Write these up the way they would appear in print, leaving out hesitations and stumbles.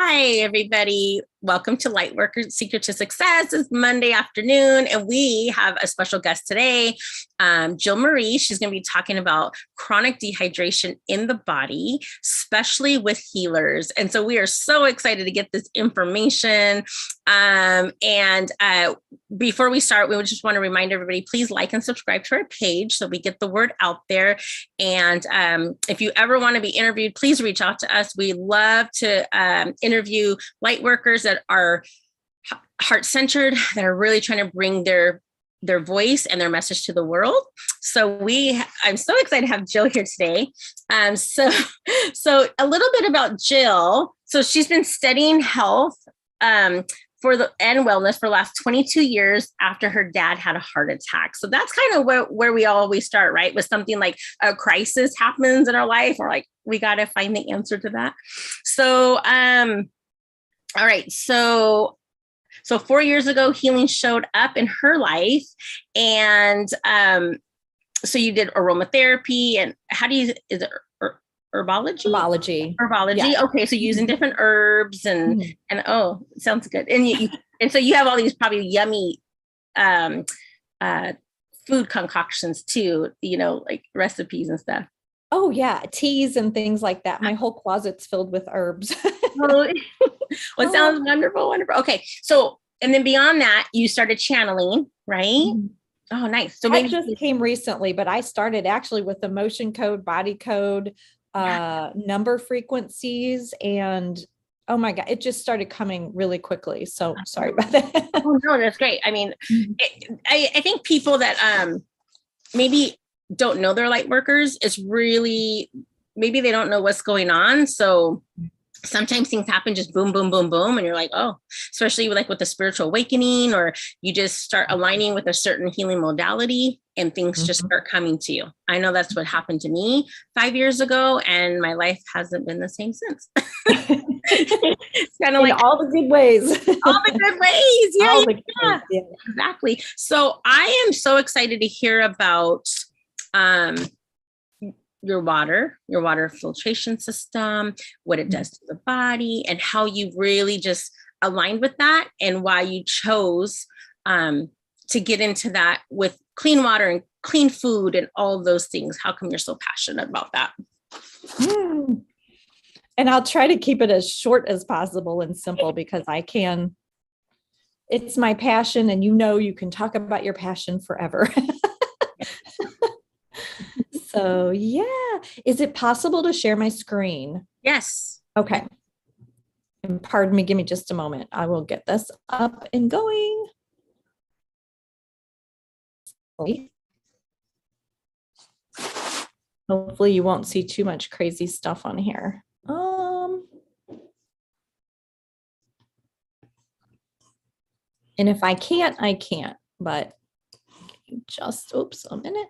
Hi, everybody. Welcome to Lightworkers Secret to Success. It's Monday afternoon, and we have a special guest today, Jill Marie. She's going to be talking about chronic dehydration in the body, especially with healers. And so we are so excited to get this information. Before we start, we would just want to remind everybody, please like and subscribe to our page so we get the word out there. And if you ever want to be interviewed, please reach out to us. We love to interview light workers that are heart-centered, that are really trying to bring their voice and their message to the world. So I'm so excited to have Jill here today. So a little bit about Jill. So she's been studying health and wellness for the last 22 years after her dad had a heart attack. So that's kind of where we always start, right? With something like a crisis happens in our life, or like, we got to find the answer to that. So, all right. So 4 years ago, healing showed up in her life. And so you did aromatherapy, and is it herbology? Herbology. Yeah. Okay. So using different herbs and oh, sounds good. And so you have all these probably yummy food concoctions too, like recipes and stuff. Oh yeah. Teas and things like that. My whole closet's filled with herbs. Well, it sounds wonderful. Wonderful. Okay. So, and then beyond that, you started channeling, right? Mm-hmm. Oh, nice. So that just came recently, but I started actually with the motion code, body code, number frequencies, and oh my God, it just started coming really quickly. So sorry about that. Oh no, that's great. I mean, I think people that maybe don't know they're light workers, it's really, maybe they don't know what's going on. So sometimes things happen just boom, boom, boom, boom. And you're like, oh, especially with the spiritual awakening, or you just start aligning with a certain healing modality and things just start coming to you. I know that's what happened to me 5 years ago, and my life hasn't been the same since. It's kind of like all the good ways. All the good ways. Yeah. Exactly. So I am so excited to hear about your water filtration system, what it does to the body, and how you really just aligned with that, and why you chose to get into that with clean water and clean food and all those things. How come you're so passionate about that? And I'll try to keep it as short as possible and simple, because it's my passion, and you can talk about your passion forever. So yeah, is it possible to share my screen? Yes. Okay. And pardon me, give me just a moment. I will get this up and going. Hopefully you won't see too much crazy stuff on here. And if I can't, but just, oops, a minute.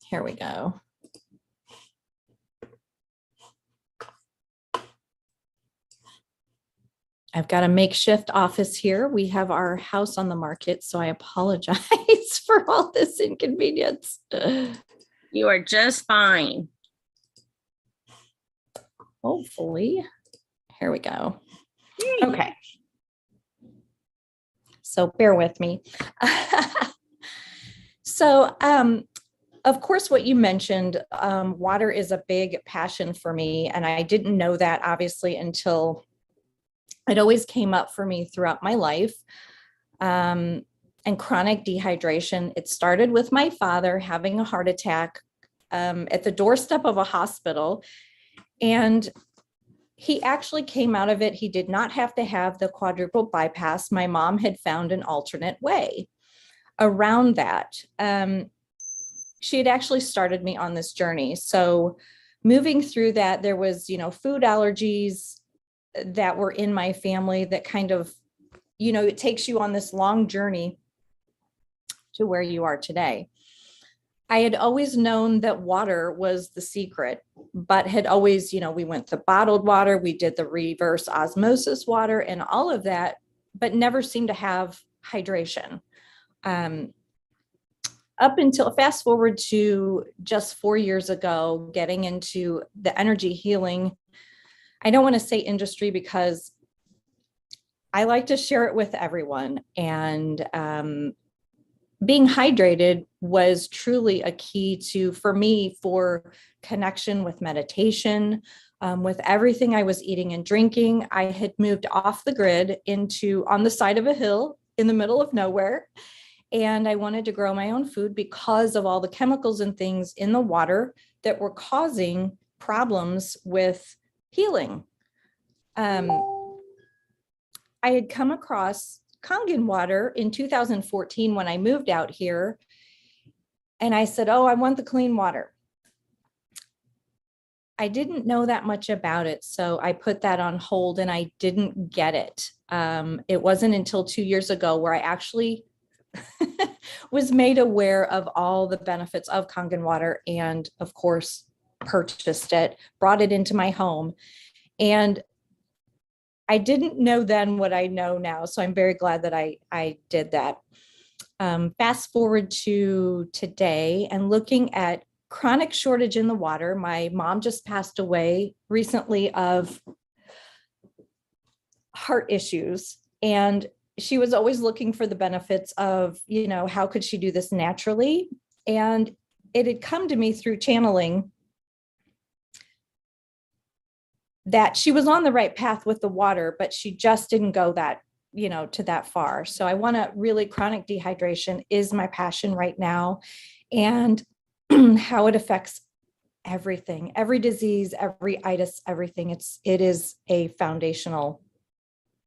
Here we go. I've got a makeshift office here. We have our house on the market, so I apologize for all this inconvenience. You are just fine. Hopefully. Here we go. Okay. So bear with me. So, of course, what you mentioned, water is a big passion for me. And I didn't know that obviously until it always came up for me throughout my life. And chronic dehydration, it started with my father having a heart attack at the doorstep of a hospital. And he actually came out of it. He did not have to have the quadruple bypass. My mom had found an alternate way around that. She had actually started me on this journey. So moving through that, there was, food allergies that were in my family that kind of, it takes you on this long journey to where you are today. I had always known that water was the secret, but had always, we went the bottled water, we did the reverse osmosis water and all of that, but never seemed to have hydration. up until fast forward to just 4 years ago, getting into the energy healing, I don't want to say industry because I like to share it with everyone. And being hydrated was truly a key for me, for connection with meditation, with everything I was eating and drinking. I had moved off the grid into on the side of a hill in the middle of nowhere. And I wanted to grow my own food because of all the chemicals and things in the water that were causing problems with healing. I had come across Kangen water in 2014 when I moved out here. And I said, oh, I want the clean water. I didn't know that much about it. So I put that on hold and I didn't get it. It wasn't until 2 years ago where I actually was made aware of all the benefits of Kangen water and, of course, purchased it, brought it into my home. And I didn't know then what I know now. So I'm very glad that I did that. Fast forward to today and looking at chronic shortage in the water. My mom just passed away recently of heart issues. And she was always looking for the benefits of, how could she do this naturally? And it had come to me through channeling that she was on the right path with the water, but she just didn't go to that far. So I want to really, chronic dehydration is my passion right now, and how it affects everything, every disease, every itis, everything. It is a foundational,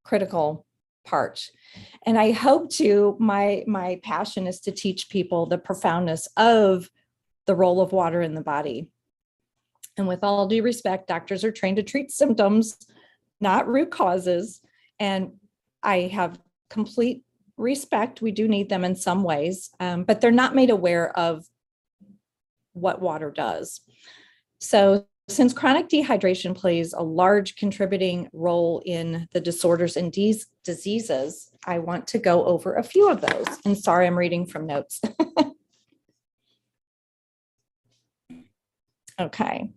critical part. And I hope my passion is to teach people the profoundness of the role of water in the body. And with all due respect, doctors are trained to treat symptoms, not root causes. And I have complete respect. We do need them in some ways, but they're not made aware of what water does. So since chronic dehydration plays a large contributing role in the disorders and diseases, I want to go over a few of those. And sorry, I'm reading from notes. Okay.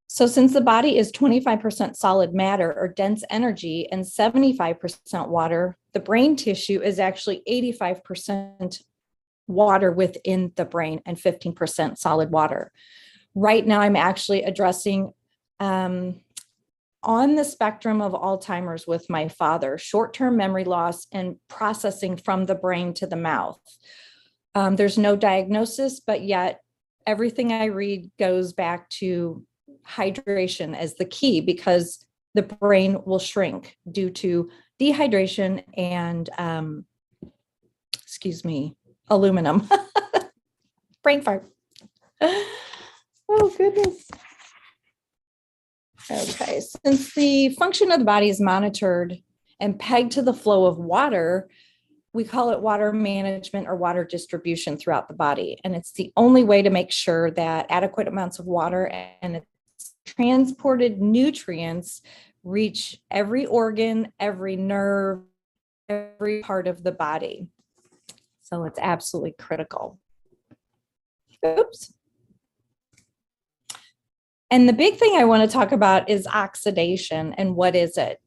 So since the body is 25% solid matter or dense energy and 75% water, the brain tissue is actually 85% water within the brain and 15% solid water. Right now, I'm actually addressing on the spectrum of Alzheimer's with my father, short-term memory loss and processing from the brain to the mouth. There's no diagnosis, but yet everything I read goes back to hydration as the key, because the brain will shrink due to dehydration and, aluminum. Brain fart. Oh, goodness. Okay, since the function of the body is monitored and pegged to the flow of water, we call it water management or water distribution throughout the body. And it's the only way to make sure that adequate amounts of water and its transported nutrients reach every organ, every nerve, every part of the body. So it's absolutely critical. Oops. And the big thing I want to talk about is oxidation and what is it?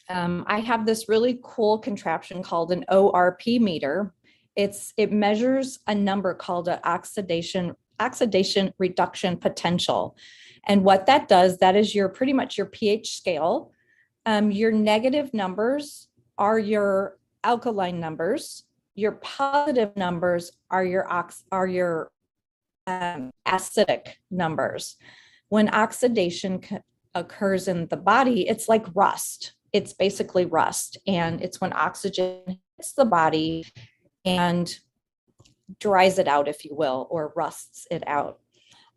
I have this really cool contraption called an ORP meter. It measures a number called an oxidation reduction potential. And what that does, that is pretty much your pH scale. Your negative numbers are your alkaline numbers. Your positive numbers are your acidic numbers. When oxidation occurs in the body, it's like rust. It's basically rust. And it's when oxygen hits the body and dries it out, if you will, or rusts it out.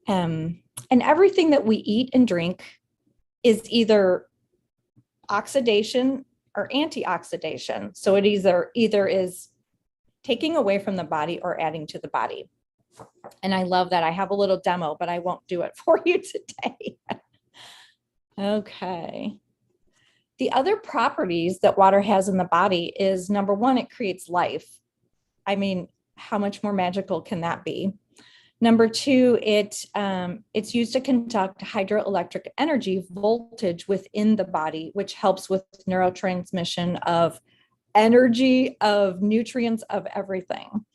And everything that we eat and drink is either oxidation or antioxidation. So it either is taking away from the body or adding to the body. And I love that. I have a little demo, but I won't do it for you today. Okay. The other properties that water has in the body is, number one, it creates life. I mean, how much more magical can that be? Number two, it's used to conduct hydroelectric energy voltage within the body, which helps with neurotransmission of energy, of nutrients, of everything.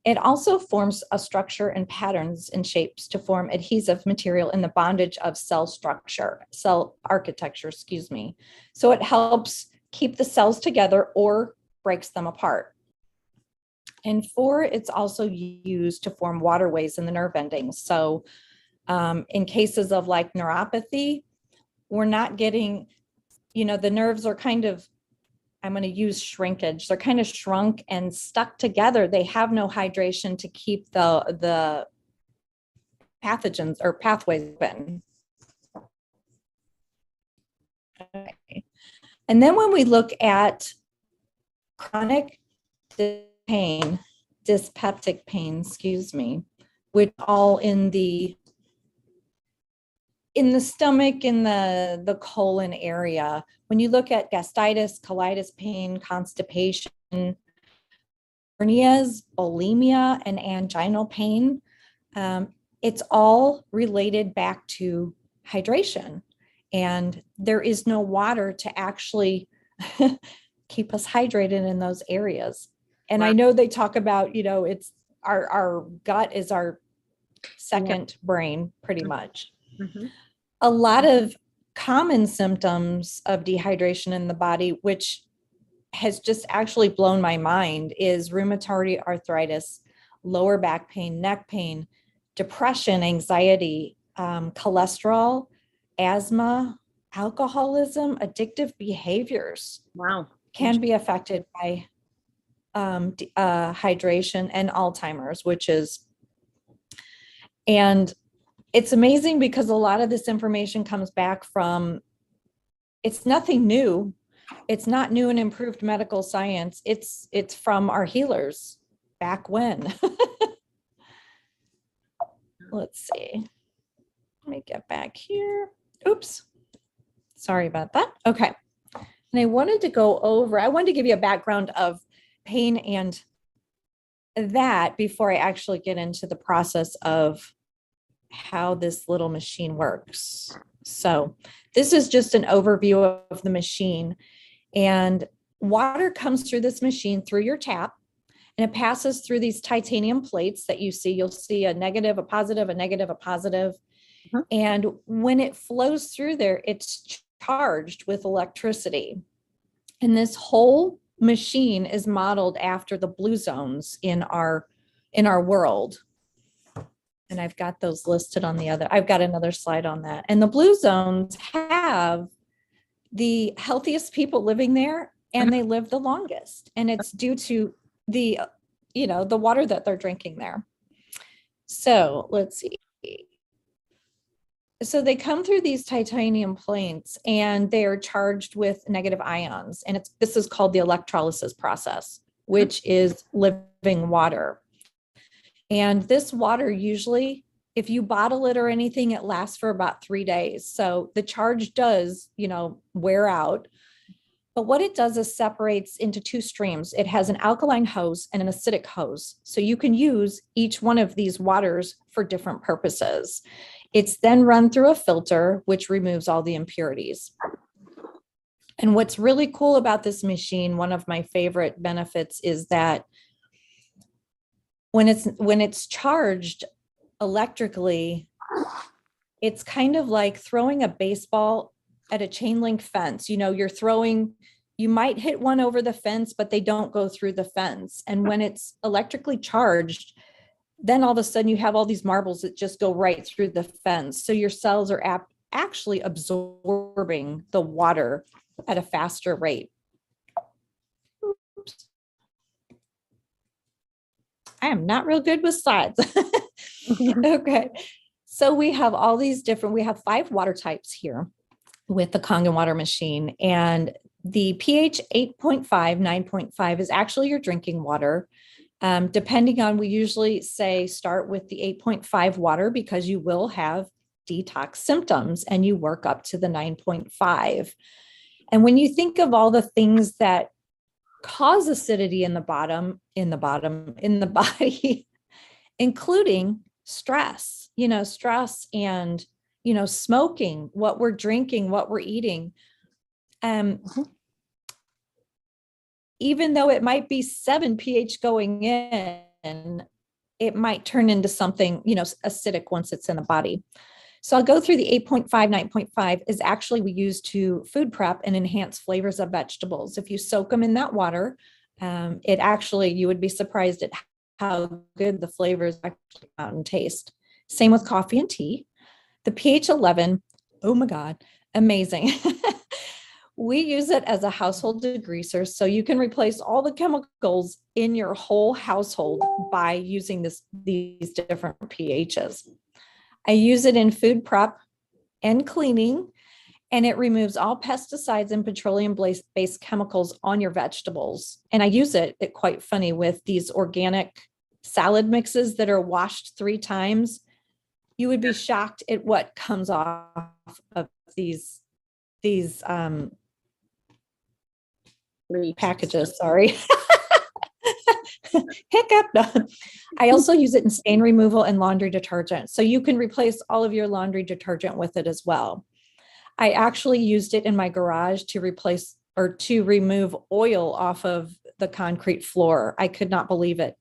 It also forms a structure and patterns and shapes to form adhesive material in the bondage of cell architecture, excuse me. So it helps keep the cells together or breaks them apart. And four, it's also used to form waterways in the nerve endings. So in cases of like neuropathy, we're not getting, the nerves are kind of, I'm going to use shrinkage. They're kind of shrunk and stuck together. They have no hydration to keep the pathogens or pathways open. Okay. And then when we look at chronic pain, dyspeptic pain, excuse me, which all in the stomach, in the colon area. When you look at gastritis, colitis pain, constipation, hernias, bulimia, and anginal pain, it's all related back to hydration. And there is no water to actually keep us hydrated in those areas. And wow. I know they talk about, it's our gut is our second brain, pretty much. Mm-hmm. A lot of common symptoms of dehydration in the body, which has just actually blown my mind, is rheumatoid arthritis, lower back pain, neck pain, depression, anxiety, cholesterol, asthma, alcoholism, addictive behaviors. Wow. Can be affected by hydration, and Alzheimer's, and it's amazing because a lot of this information comes back from, it's nothing new. It's not new and improved medical science. It's from our healers back when. Let's see. Let me get back here. Oops. Sorry about that. Okay. And I wanted to give you a background of pain and that before I actually get into the process of how this little machine works. So this is just an overview of the machine, and water comes through this machine through your tap, and it passes through these titanium plates that you see. You'll see a negative, a positive, a negative, a positive. Mm-hmm. And when it flows through there, it's charged with electricity. And this whole machine is modeled after the blue zones in our world. And I've got those listed on I've got another slide on that. And the blue zones have the healthiest people living there, and they live the longest. And it's due to the water that they're drinking there. So let's see. So they come through these titanium plates, and they are charged with negative ions. And this is called the electrolysis process, which is living water. And this water, usually, if you bottle it or anything, it lasts for about 3 days. So the charge does, wear out. But what it does is separates into two streams. It has an alkaline hose and an acidic hose. So you can use each one of these waters for different purposes. It's then run through a filter, which removes all the impurities. And what's really cool about this machine, one of my favorite benefits, is that when it's charged electrically, it's kind of like throwing a baseball at a chain link fence. You might hit one over the fence, but they don't go through the fence. And when it's electrically charged, then all of a sudden you have all these marbles that just go right through the fence. So your cells are actually absorbing the water at a faster rate. Oops. I am not real good with slides. Okay. So we have all these we have 5 water types here with the Kangen water machine, and the pH 8.5, 9.5 is actually your drinking water. Depending on, we usually say start with the 8.5 water because you will have detox symptoms, and you work up to the 9.5. And when you think of all the things that cause acidity in the body, including stress, stress and, smoking, what we're drinking, what we're eating. Even though it might be 7 pH going in, it might turn into something, acidic once it's in the body. So I'll go through the 8.5, 9.5 is actually we use to food prep and enhance flavors of vegetables. If you soak them in that water, it actually, you would be surprised at how good the flavors actually come out and taste. Same with coffee and tea. The pH 11, oh my God, amazing. We use it as a household degreaser, so you can replace all the chemicals in your whole household by using these different pHs. I use it in food prep and cleaning, and it removes all pesticides and petroleum-based chemicals on your vegetables. And I use it quite funny, with these organic salad mixes that are washed 3 times. You would be shocked at what comes off of these packages. Sorry. Hiccup. I also use it in stain removal and laundry detergent. So you can replace all of your laundry detergent with it as well. I actually used it in my garage to replace or to remove oil off of the concrete floor. I could not believe it.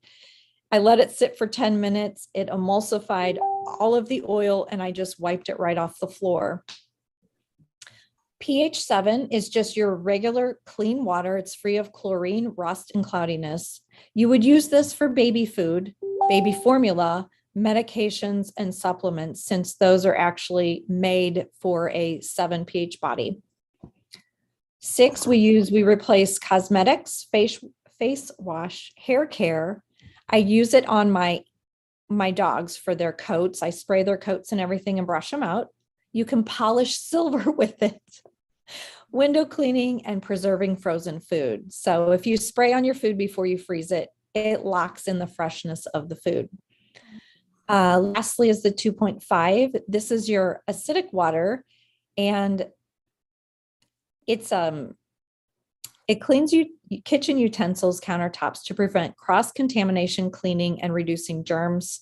I let it sit for 10 minutes. It emulsified all of the oil and I just wiped it right off the floor. pH 7 is just your regular clean water. It's free of chlorine, rust, and cloudiness. You would use this for baby food, baby formula, medications, and supplements, since those are actually made for a 7 pH body. 6, we replace cosmetics, face wash, hair care. I use it on my dogs for their coats. I spray their coats and everything and brush them out. You can polish silver with it. Window cleaning and preserving frozen food. So if you spray on your food before you freeze it, it locks in the freshness of the food. Lastly is the 2.5. This is your acidic water, and it cleans kitchen utensils, countertops to prevent cross-contamination, cleaning, and reducing germs.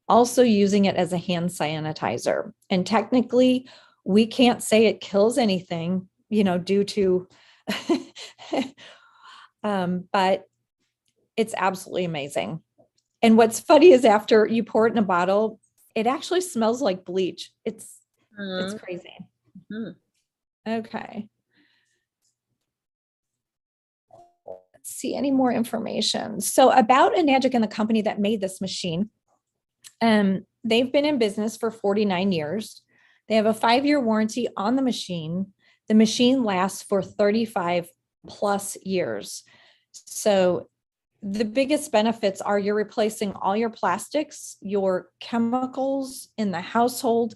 Also using it as a hand sanitizer. And technically, we can't say it kills anything, due to, but it's absolutely amazing. And what's funny is after you pour it in a bottle, it actually smells like bleach. It's crazy. Okay. Let's see any more information. So about Enagic and the company that made this machine, they've been in business for 49 years. They have a 5-year warranty on the machine. The machine lasts for 35 plus years. So the biggest benefits are you're replacing all your plastics, your chemicals in the household,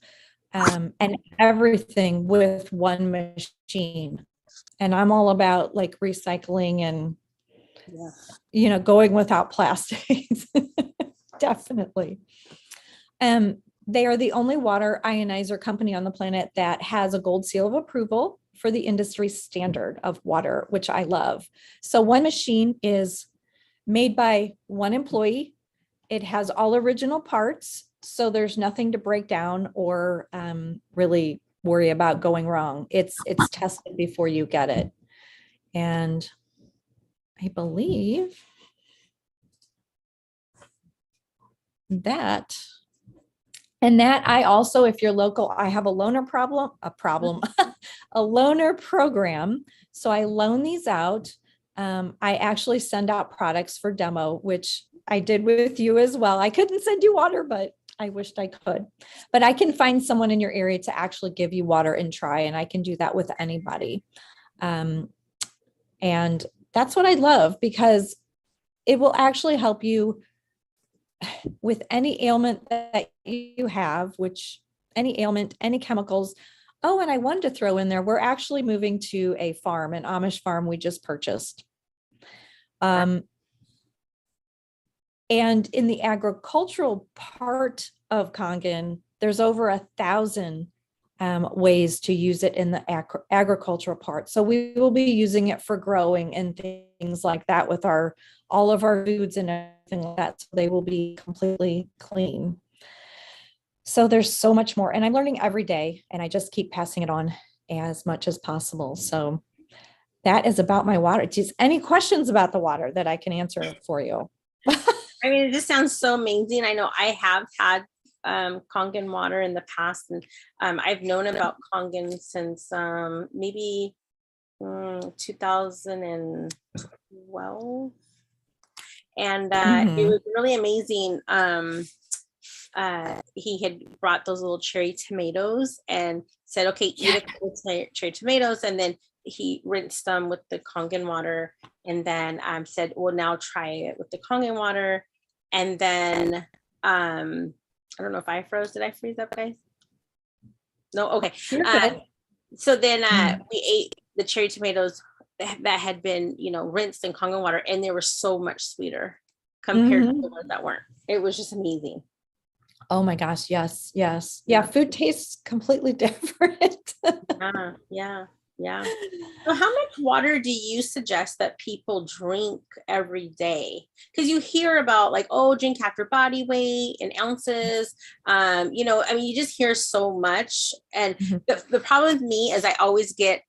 and everything with one machine. And I'm all about like recycling and, going without plastics. Definitely. They are the only water ionizer company on the planet that has a gold seal of approval for the industry standard of water, which I love. So one machine is made by one employee. It has all original parts, so there's nothing to break down or really worry about going wrong. It's tested before you get it. And I believe that I also, if you're local, I have a loaner a loaner program. So I loan these out. I actually send out products for demo, which I did with you as well. I couldn't send you water, but I wished I could. But I can find someone in your area to actually give you water and try, and I can do that with anybody. And that's what I love, because it will actually help you with any ailment that you have, any chemicals. Oh, and I wanted to throw in there, we're actually moving to a farm, an Amish farm we just purchased. And in the agricultural part of Kangen, there's over 1,000 ways to use it in the agricultural part. So we will be using it for growing and things like that with all of our foods and everything like that. So they will be completely clean. So there's so much more, and I'm learning every day, and I just keep passing it on as much as possible. So that is about my water. Just any questions about the water that I can answer for you? I mean, it just sounds so amazing. I know I have had Kangen water in the past, and I've known about Kangen since maybe 2012, and it was really amazing. He had brought those little cherry tomatoes and said, okay, eat a couple of cherry tomatoes, and then he rinsed them with the Kangen water, and then said, well, now try it with the Kangen water. And then I don't know if I froze. Did I freeze up, guys? No. Okay. So then we ate the cherry tomatoes that had been, rinsed in Kangen water, and they were so much sweeter compared to the ones that weren't. It was just amazing. Oh my gosh. Yes. Yes. Yeah. Food tastes completely different. Yeah. So how much water do you suggest that people drink every day? Because you hear about drink half your body weight in ounces. You just hear so much. And the problem with me is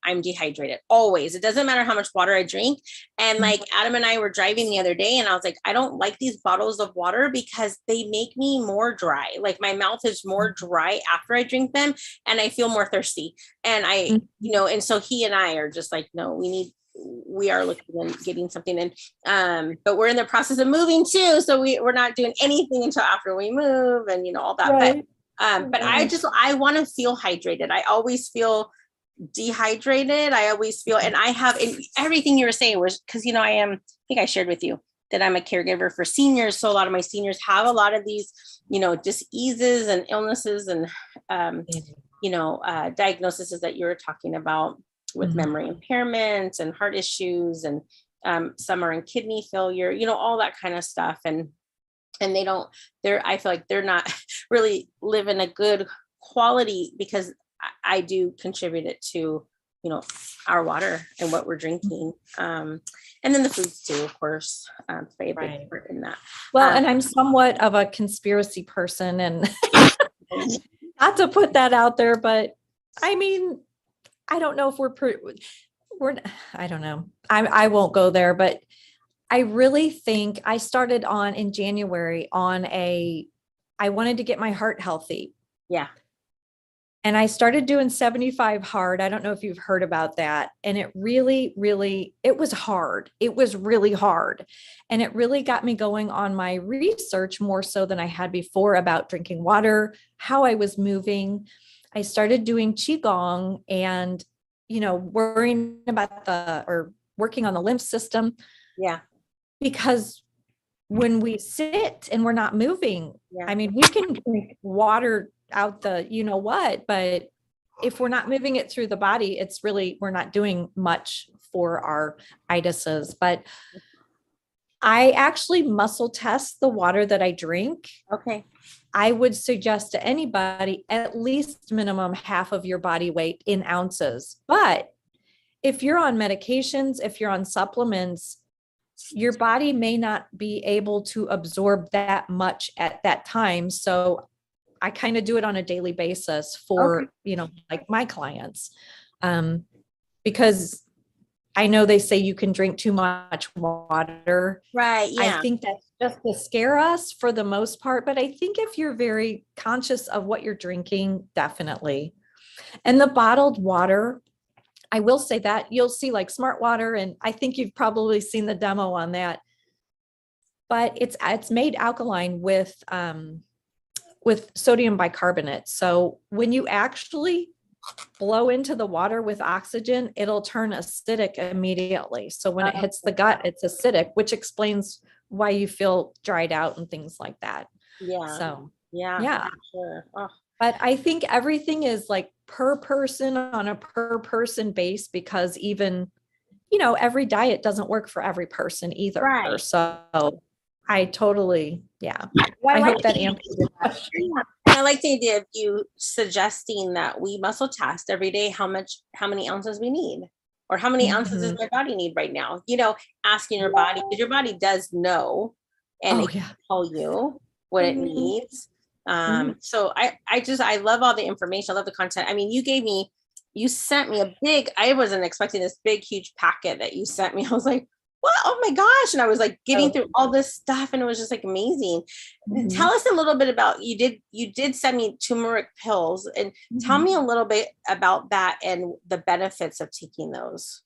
I'm dehydrated always. It doesn't matter how much water I drink. And Adam and I were driving the other day, and I was like, I don't like these bottles of water because they make me more dry. Like my mouth is more dry after I drink them, and I feel more thirsty. And and so he and I are just like, no, we are looking and getting something. And but we're in the process of moving too. So we're not doing anything until after we move and all that. Right. But I want to feel hydrated. I always feel dehydrated. I always feel, and I have, and everything you were saying was because, I think I shared with you that I'm a caregiver for seniors. So a lot of my seniors have a lot of these, diseases and illnesses and, diagnoses that you were talking about with memory impairments and heart issues, and some are in kidney failure, all that kind of stuff. And I feel like they're not really living a good quality because I do contribute it to, our water and what we're drinking. And then the foods too, of course, play a big part in that. Well, and I'm somewhat of a conspiracy person, and not to put that out there, but I mean, I don't know if I don't know. I won't go there, but I really think I started in January I wanted to get my heart healthy. Yeah. And I started doing 75 hard. I don't know if you've heard about that. And it really, really, it was hard. It was really hard. And it really got me going on my research more so than I had before about drinking water, how I was moving. I started doing Qigong and, worrying about working on the lymph system. Yeah. Because when we sit and we're not moving, I mean, we can drink water out but if we're not moving it through the body, we're not doing much for our itises. But I actually muscle test the water that I drink. Okay. I would suggest to anybody at least minimum half of your body weight in ounces. But if you're on medications, if you're on supplements, your body may not be able to absorb that much at that time. So I kind of do it on a daily basis for, my clients, because I know they say you can drink too much water. Right. Yeah. I think that's just to scare us for the most part. But I think if you're very conscious of what you're drinking, definitely. And the bottled water, I will say that you'll see like Smart Water. And I think you've probably seen the demo on that, but it's made alkaline with sodium bicarbonate. So when you actually blow into the water with oxygen, it'll turn acidic immediately. So when it hits the gut, it's acidic, which explains why you feel dried out and things like that. Yeah. So yeah. Sure. Oh. But I think everything is like per person on a per person base, because even, every diet doesn't work for every person either. Right. So I totally, I hope that answers your question. And I like the idea of you suggesting that we muscle test every day how many ounces we need, or how many ounces does Mhm. my body need right now? Asking your body, because your body does know, and Oh it can yeah. tell you what it Mhm. needs. Mhm. So I love all the information. I love the content. I mean, you sent me I wasn't expecting this big, huge packet that you sent me. I was like, what? Oh my gosh. And I was like getting Oh. through all this stuff, and it was just like amazing. Tell Mhm. us a little bit about, you did send me turmeric pills, and tell me a little bit about that and the benefits of taking those.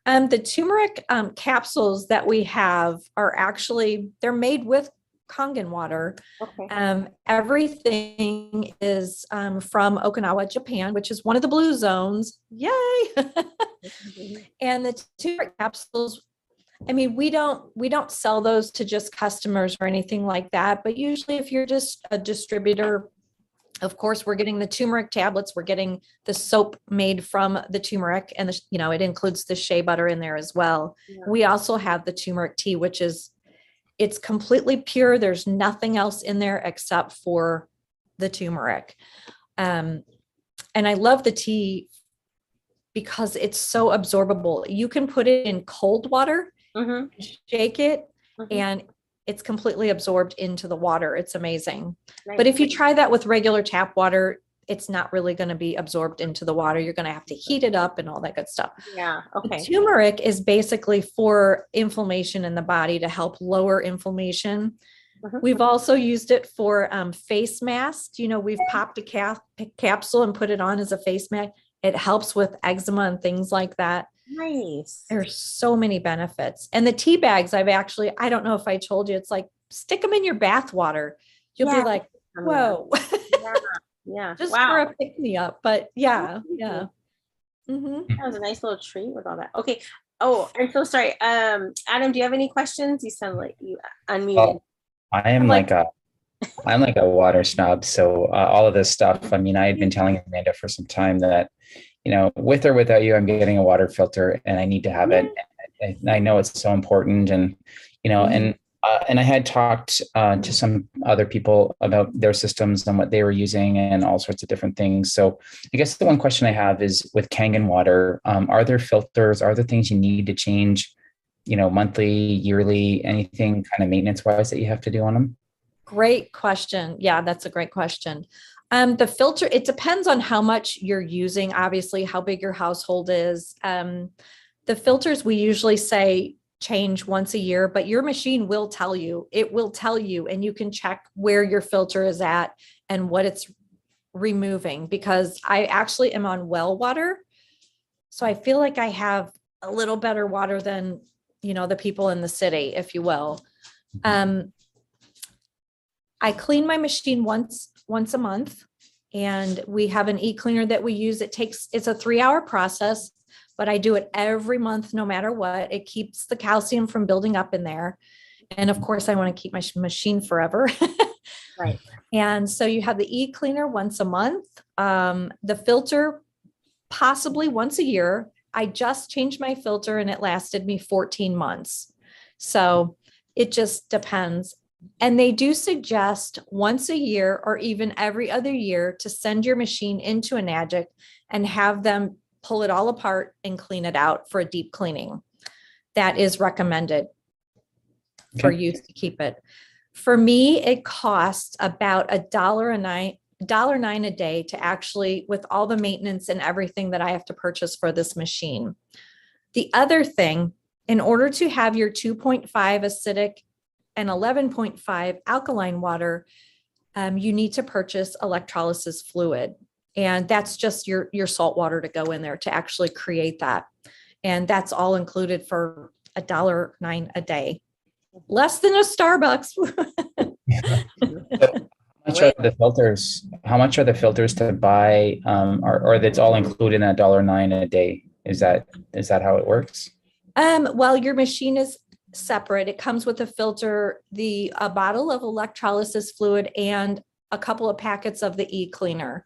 The turmeric capsules that we have are actually, they're made with Kangen water. Okay. Everything is from Okinawa, Japan, which is one of the blue zones. Yay! And the turmeric capsules, I mean, we don't sell those to just customers or anything like that, but usually if you're just a distributor, of course, we're getting the turmeric tablets, we're getting the soap made from the turmeric, and it includes the shea butter in there as well. Yeah. We also have the turmeric tea, which is, it's completely pure. There's nothing else in there except for the turmeric. And I love the tea because it's so absorbable. You can put it in cold water, Mm-hmm. shake it, Mm-hmm. and it's completely absorbed into the water. It's amazing. Nice. But if you try that with regular tap water, it's not really going to be absorbed into the water. You're going to have to heat it up and all that good stuff. Yeah. The Okay. turmeric is basically for inflammation in the body, to help lower inflammation. Mhm. We've also used it for face masks. We've popped a capsule and put it on as a face mask. It helps with eczema and things like that. Nice. There's so many benefits. And the tea bags, I don't know if I told you, it's like, stick them in your bath water. You'll be Yeah. like, whoa, Yeah. Yeah. just for Wow. a pick me up. But yeah, yeah. Mhm. That was a nice little treat with all that. Okay. Oh, I'm so sorry. Adam, do you have any questions? You sound like you unmuted. Well, I am I'm like like, I'm like a water snob. So all of this stuff, I mean, I had been telling Amanda for some time that, with or without you, I'm getting a water filter and I need to have it. I know it's so important. And, and I had talked to some other people about their systems and what they were using and all sorts of different things. So I guess the one question I have is, with Kangen water, are there filters? Are there things you need to change, monthly, yearly, anything kind of maintenance wise that you have to do on them? great question. Yeah, that's a great question. The filter, it depends on how much you're using, obviously, how big your household is. The filters, we usually say change once a year, but your machine will tell you, and you can check where your filter is at and what it's removing, because I actually am on well water. So I feel like I have a little better water than, the people in the city, if you will. I clean my machine once a month, and we have an e-cleaner that we use. It's a 3-hour process, but I do it every month, no matter what. It keeps the calcium from building up in there. And of course, I want to keep my machine forever. Right. And so you have the e-cleaner once a month, the filter possibly once a year. I just changed my filter and it lasted me 14 months. So it just depends. And they do suggest once a year or even every other year to send your machine into an addict and have them pull it all apart and clean it out for a deep cleaning. That is recommended for you to keep it. For me, it costs about $1.09 a day to actually, with all the maintenance and everything that I have to purchase for this machine. The other thing, in order to have your 2.5 acidic and 11.5 alkaline water, you need to purchase electrolysis fluid. And that's just your salt water to go in there to actually create that. And that's all included for $1.09 a day. Less than a Starbucks. How much are the filters to buy, or that's all included in that $1.09 a day? Is that how it works? Well, your machine is separate. It comes with a filter, a bottle of electrolysis fluid, and a couple of packets of the e-cleaner.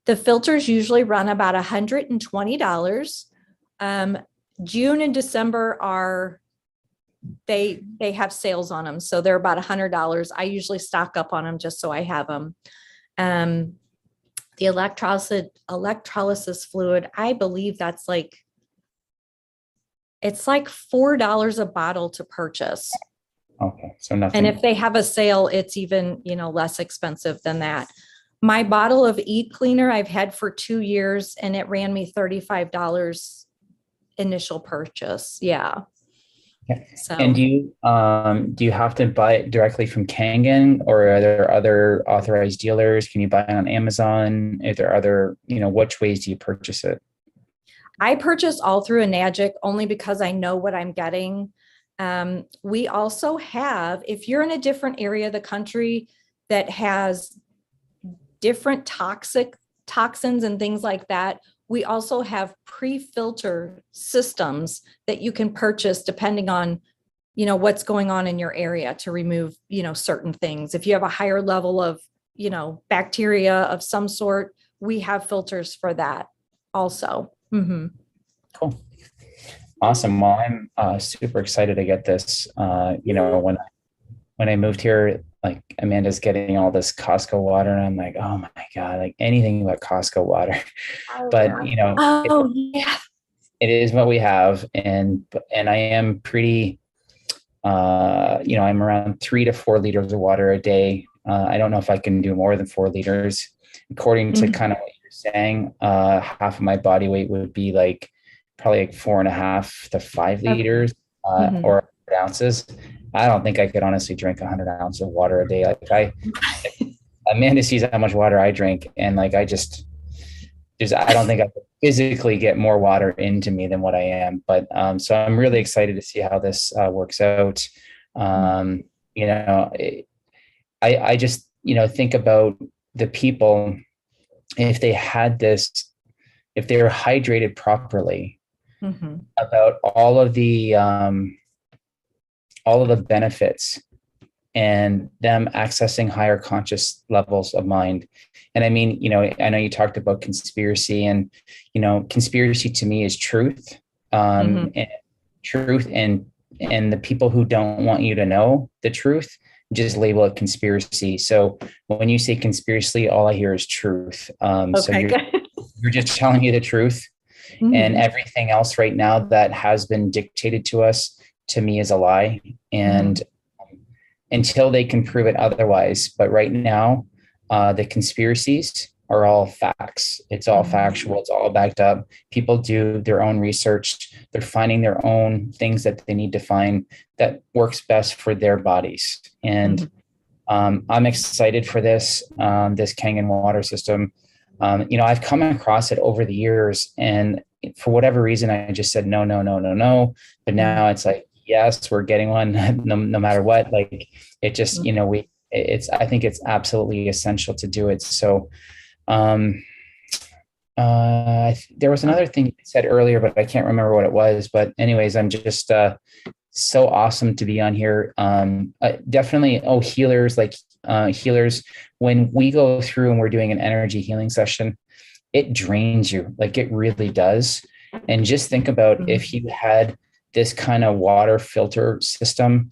The filters usually run about $120. June and December they have sales on them, so they're about $100. I usually stock up on them just so I have them. The electrolysis fluid, I believe that's like, it's like $4 a bottle to purchase. Okay. So nothing. And if they have a sale, it's even, less expensive than that. My bottle of Eat Cleaner I've had for 2 years, and it ran me $35 initial purchase. Yeah. Okay. So, And do you have to buy it directly from Kangen, or are there other authorized dealers? Can you buy it on Amazon? If there are other, which ways do you purchase it? I purchase all through Enagic only because I know what I'm getting. We also have, if you're in a different area of the country that has different toxins and things like that, we also have pre-filter systems that you can purchase depending on, what's going on in your area to remove, certain things. If you have a higher level of, bacteria of some sort, we have filters for that also. Mm-hmm. Cool. Awesome. Well, I'm super excited to get this. When I moved here, like Amanda's getting all this Costco water, and I'm like, oh my God, like anything but Costco water. But Yeah. it is what we have, and I am pretty, I'm around 3 to 4 liters of water a day. I don't know if I can do more than 4 liters, according to kind of what you're saying. Half of my body weight would be like probably like 4.5 to 5 liters, or ounces. I don't think I could honestly drink 100 ounces of water a day. Like Amanda sees how much water I drink, and like I don't think I could physically get more water into me than what I am. But so I'm really excited to see how this works out. I just think about the people, if they had this, if they were hydrated properly, about all of the benefits and them accessing higher conscious levels of mind. And I mean, I know you talked about conspiracy, and, conspiracy to me is truth, and truth, and the people who don't want you to know the truth just label it conspiracy. So when you say conspiracy, all I hear is truth. So you're just telling me the truth, and everything else right now that has been dictated to us, to me, is a lie. And until they can prove it otherwise. But right now, the conspiracies are all facts. It's all factual. It's all backed up. People do their own research. They're finding their own things that they need to find that works best for their bodies. And I'm excited for this Kangen water system. I've come across it over the years, and for whatever reason, I just said, no. But now it's like, yes, we're getting one no matter what. Like it just, I think it's absolutely essential to do it. So, there was another thing you said earlier, but I can't remember what it was. But anyways, I'm just so awesome to be on here. Definitely. Oh, healers, healers. When we go through and we're doing an energy healing session, it drains you. Like it really does. And just think about if you had this kind of water filter system,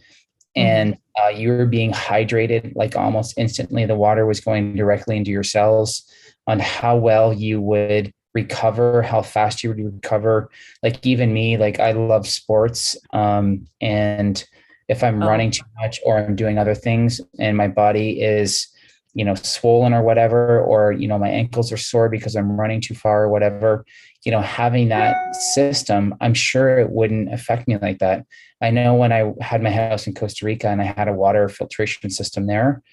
and you were being hydrated, like almost instantly, the water was going directly into your cells, on how well you would recover, how fast you would recover. Like even me, like I love sports. And if I'm running too much, or I'm doing other things, and my body is, swollen or whatever, or, my ankles are sore because I'm running too far or whatever, having that system, I'm sure it wouldn't affect me like that. I know when I had my house in Costa Rica and I had a water filtration system there,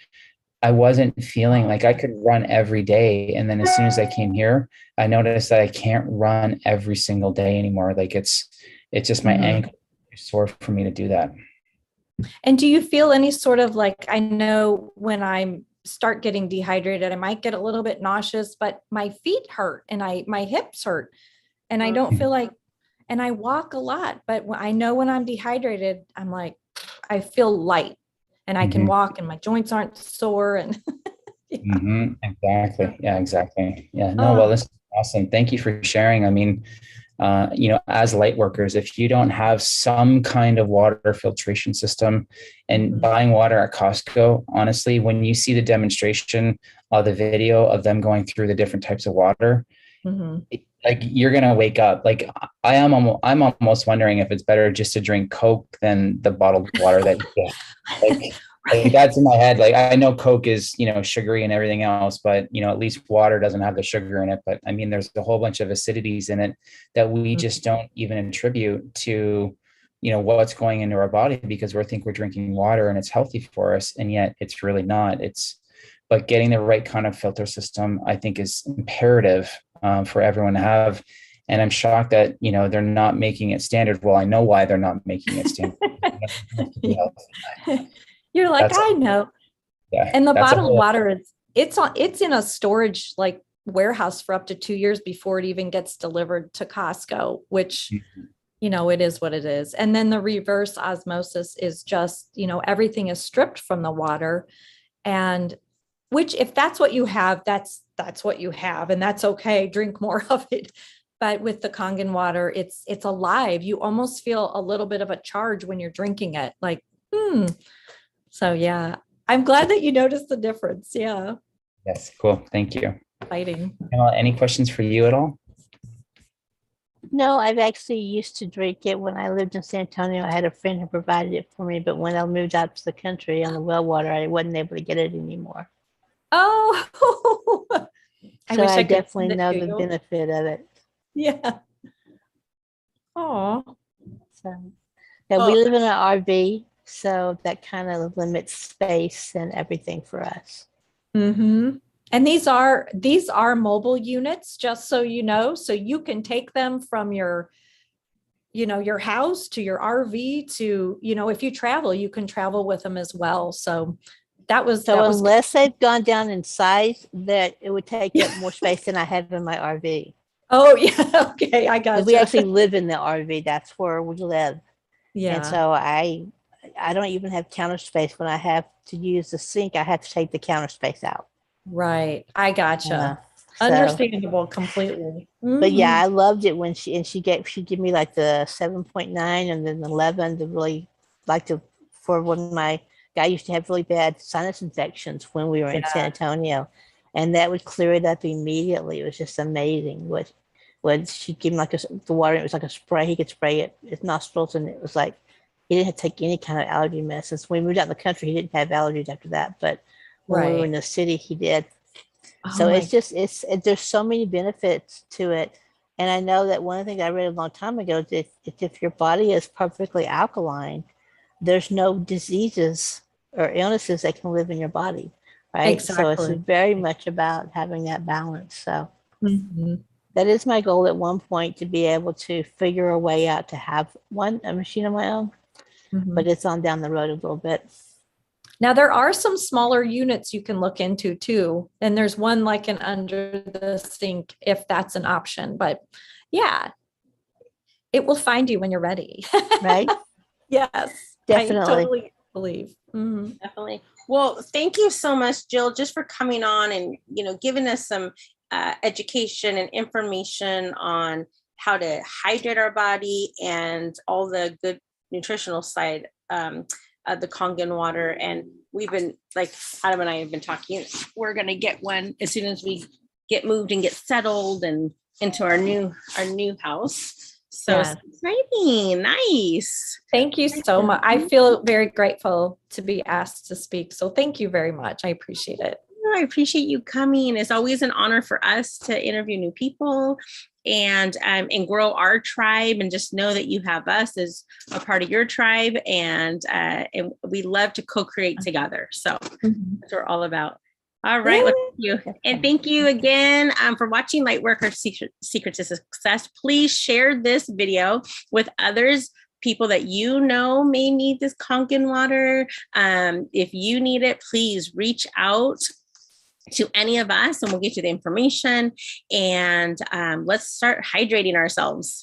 I wasn't feeling like I could run every day. And then as soon as I came here, I noticed that I can't run every single day anymore. Like it's just my ankle is sore for me to do that. And do you feel any sort of like, I know when I start getting dehydrated, I might get a little bit nauseous, but my feet hurt and my hips hurt, and I don't feel like, and I walk a lot, but I know when I'm dehydrated, I'm like, I feel light and I can walk and my joints aren't sore. And Exactly. Yeah, exactly. Yeah. No, well, this is awesome. Thank you for sharing. I mean, as light workers, if you don't have some kind of water filtration system, and buying water at Costco, honestly, when you see the demonstration the video of them going through the different types of water, like you're gonna wake up. Like I'm almost wondering if it's better just to drink Coke than the bottled water that you get. Like that's in my head. Like I know Coke is, sugary and everything else, but at least water doesn't have the sugar in it. But I mean, there's a whole bunch of acidities in it that we just don't even attribute to, what's going into our body, because we think we're drinking water and it's healthy for us. And yet it's really not. But getting the right kind of filter system, I think, is imperative for everyone to have. And I'm shocked that, they're not making it standard. Well, I know why they're not making it standard. You're like, I know. Yeah. And the bottled water, it's in a storage like warehouse for up to 2 years before it even gets delivered to Costco, which, it is what it is. And then the reverse osmosis is just, everything is stripped from the water. And which, if that's what you have, that's what you have, and that's okay. Drink more of it. But with the Kangen water, it's alive. You almost feel a little bit of a charge when you're drinking it. Like, So yeah, I'm glad that you noticed the difference. Yeah. Yes. Cool. Thank you. Exciting. Any questions for you at all? No, I've actually used to drink it when I lived in San Antonio. I had a friend who provided it for me, but when I moved out to the country on the well water, I wasn't able to get it anymore. Oh, I definitely know the benefit of it. Yeah. Oh. So yeah, we live in an RV, so that kind of limits space and everything for us. And these are mobile units, just so you know, so you can take them from your house to your RV to, if you travel, you can travel with them as well. So unless they've gone down in size, that it would take up more space than I have in my RV. Oh yeah. Okay. I got you. We actually live in the RV. That's where we live. Yeah. And so I don't even have counter space. When I have to use the sink, I have to take the counter space out. Right. I gotcha. Understandable completely. But yeah, I loved it when she gave me like the 7.9 and then the 11 to really for when my guy used to have really bad sinus infections when we were in San Antonio, and that would clear it up immediately. It was just amazing. What she'd give him the water, it was like a spray. He could spray it his nostrils, and it was like he didn't have to take any kind of allergy medicines. When we moved out in the country, he didn't have allergies after that, but when we were in the city, he did. So there's so many benefits to it. And I know that one of the things I read a long time ago is if your body is perfectly alkaline, there's no diseases or illnesses that can live in your body, right? Exactly. So it's very much about having that balance. So that is my goal at one point, to be able to figure a way out to have a machine of my own, but it's on down the road a little bit. Now there are some smaller units you can look into too. And there's one like an under the sink, if that's an option, but yeah, it will find you when you're ready. Right? Yes. Definitely. I totally believe. Definitely. Well, thank you so much, Jill, just for coming on and, giving us some education and information on how to hydrate our body and all the good nutritional side of the Kangen water. And we've been, like Adam and I have been talking, we're going to get one as soon as we get moved and get settled and into our new house. So exciting. Nice. Thank you so much. I feel very grateful to be asked to speak. So thank you very much. I appreciate it. I appreciate you coming. It's always an honor for us to interview new people and grow our tribe, and just know that you have us as a part of your tribe, and we love to co-create together. So that's what we're all about. All right. Well, thank you. And thank you again for watching Lightworker Secret to Success. Please share this video with others, people that may need this Kangen water. If you need it, please reach out to any of us and we'll get you the information, and let's start hydrating ourselves.